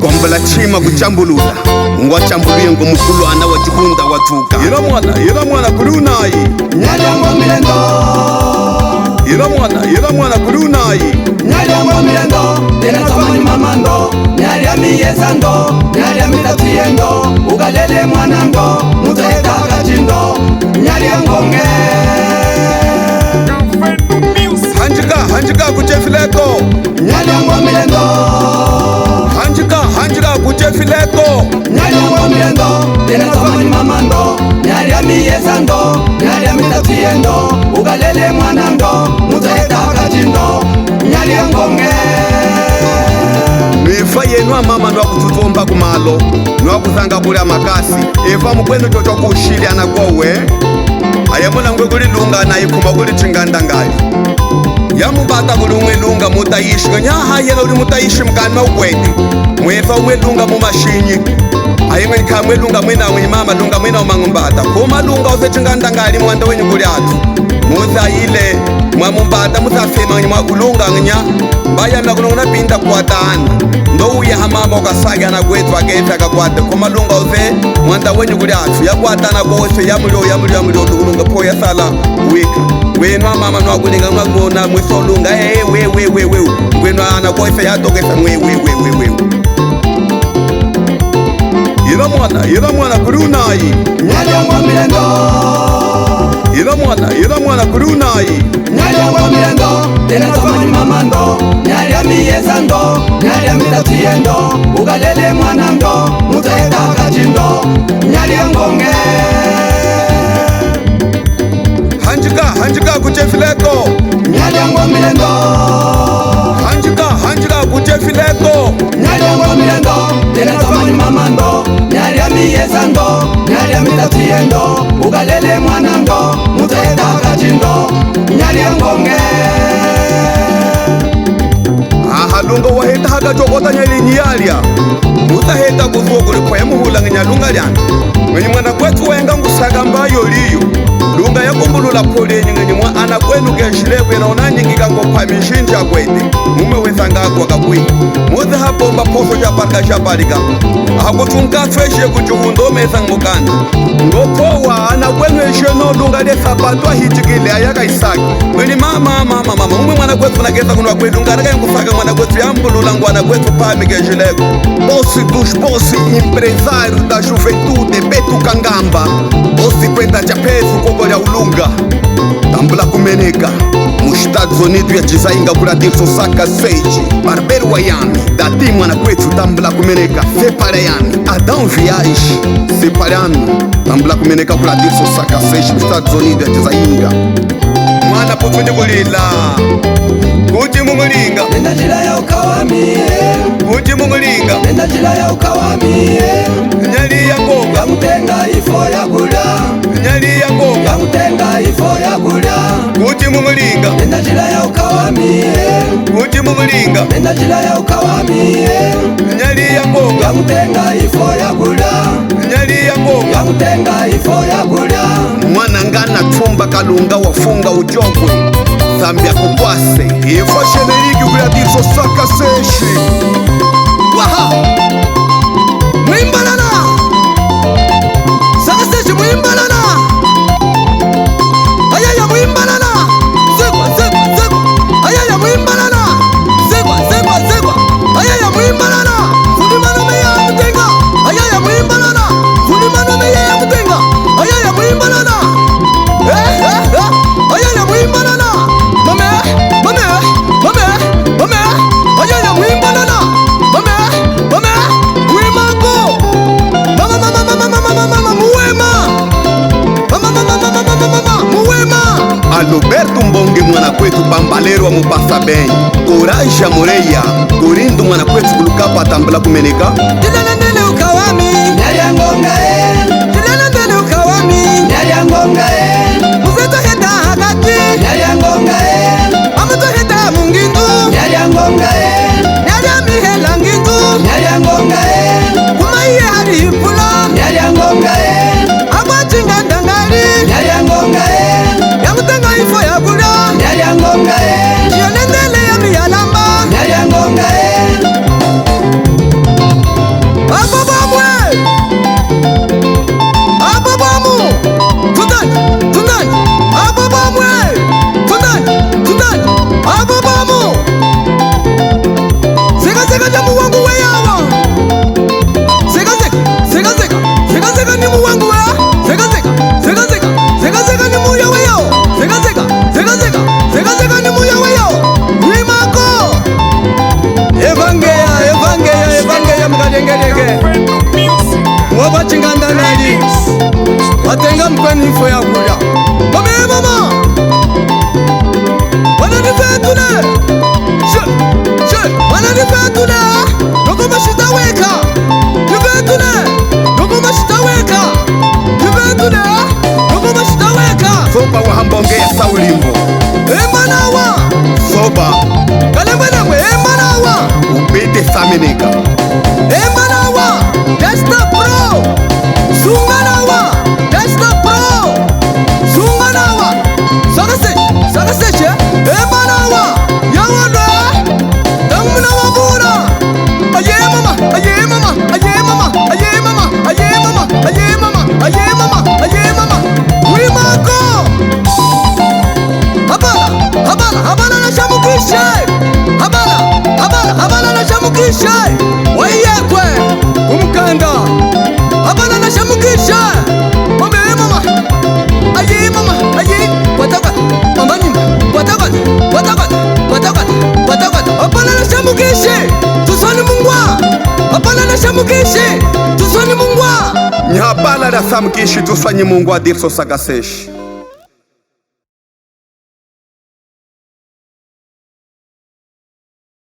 Kwambala chima kuchambulula ngwachambuluye ngo mukulwana wa chikunda watuka ira mwana kuri unayi Nyalyango milendo ira mwana kuri unayi Nyalyango milendo Tena tamani mamando Nyalya miyezando Nyalya mitatiendo Ugalele mwanando Mutaheta kachindo Nyalyangonge Hanjika kuchefileko Nyalyango milendo Hanjika kuchefileko Nyalyango milendo Tena tamani mamando Nyalya miyezando Nyalya mitatiendo Ugalele mwanando Mutaheta kachindo Nyalyangonge Nifa yenwa mama nwa kututomba kumalo nwa kuzanga kuli amakasi eva mukwendo chocho kushiliana kowe ayamuna ngwe kuli lunga na ikuma kuli chingandangali yamubata kuli umwe lunga mutaishi nyaha yela uli mutaishi mkanwa ukwete mwefa umwe lunga mumashinyi ayimwe kamwe lunga mwina mama lunga mwina umangumbata kuma lunga use chingandangali mwanda wenyu kuli atu muza ile mwamumbata musafema mwa kulunga nya mbaya mnakulunguna pinda kuatana ndo uye hamama ukasaga na kwetu aketa akakwata kumalunga uze mwanda wenyu kuli atu yakuatana kose yamulio tukulunga po yasala wika wenwa mama nwakulinga mwagona mwisolunga wewe wenwa ana kose yatokesa wewe ira mwana kuri unayi Nyalyango milendo ira mwana kuri unayi Nyalyango milendo Tena tamani mamando Nyalya miyezando Nyalya mitatiendo Ugalele mwanando Mutaheta kachindo Nyalyangonge Hanjika kuchefileko Nyalyango milendo Hanjika kuchefileko Nyalyango milendo Tena tamani mamando Nyalya miyezando Nyalya mitatiendo Ugalele mwanando Mutaheta kachindo Nyalyangonge lunga waheta haka chokota nyali nyalya mutaheta kuzuwa kuli kwa muhula nyalunga lyana mwenye mwana kwetu wenga ngusaga mbayo liyo lunga yakumbulula polenyi ngenye mwa ana kwenu keshilewe na unanyingika ngopa mishinja kwete mume wezanga akwa kakwi muze hapomba poso japarka japarika hakutunga feshe kuchuhundo meza ngukanda ngopowa ana kwenu eshe no lunga de sapatwa hichikile ayaka isaki mwenye mama mume mwana kwetu nakeza kunwa kwetu ngaraka yangusaga mwana kwetu yambulula ngwana kwetu pami keshileko bosi dos bosi empresário da juventude Beto Kangamba bosi kwenda chapezu kogolya ulunga tambula kumeneka mu Estados Unidos ya Chizainga kula Dilson Saka Seiji Barbeiro Wayami dati mwana kwetu tambula kumeneka Separayani Adão Viage Separayani tambula kumeneka kula Dilson Saka Seiji mu Estados Unidos ya Chizainga mwana putunye kulila kuti mungulinga Nenda jila ya ukawamie kuti mungulinga Nenda jila ya ukawamie nyali ya ngonga Yamutenga ifo ya gula nyali ya ngonga Yamutenga ifo ya gula kuti mungulinga Nenda jila ya ukawamie kuti mungulinga Nenda jila ya ukawamie nyali ya ngonga Yamutenga ifo ya gula nyali ya ngonga Yamutenga ifo ya gula mwana ngana chumba kalunga wafunga ujogwe Zambia kukwase ifo sheneriki kula Dilson Saka Seiji waha mwimbalana Saka Seiji mwimbalana ayaya mwimbalana zegwa ayaya mwimbalana zegwa ayaya mwimbalana fulimano meya mutenga ayaya mwimbalana fulimano meya mutenga ayaya mwimbalana ayaya mwimbalana mame ayaya mwimbalana mame wimako mama muwema Alberto Mbonge mwana kwetu Bambalero wa mupasa bem Coraja Moreia Corinto mwana kwetu kulukapa tambula kumeneka Tilalendele ukawami Nyalyangonga Tilalendele ukawami Nyalyangonga Muzeto heta hagati Nyalyangonga Amuto heta mungindu Nyalyangonga Nyalyami hela ngindu Nyalyangonga Kumaiye hari impula Nyalyangonga Abwachinga ndangali Nyalyangonga Yamutenga ifo ya gula Nyalyangonga Tilalendele ya miyalamba Nyalyangonga aminika. Emanawa, Desta Pro, Sunganawa, Desta Pro, Sunganawa, Sagaseche, Emanawa, Yawanda, Damnawa Bura, Aye mama, aye mama, aye mama, aye mama, aye mama, aye mama, aye mama, aye mama, Wimako, Habala na shamukishe, Habala na shamukishe, Wayekwe, Umkanda, Habala na shamukishe, Mama, aye mama, aye, Wataka, Mama Nima, Wataka, Habala na shamukishe, Tusoni Mungwa, Habala na shamukishe, Tusoni Mungwa, Nyabala da samkishi tusanyi Mungwa dirso Sagaseshi.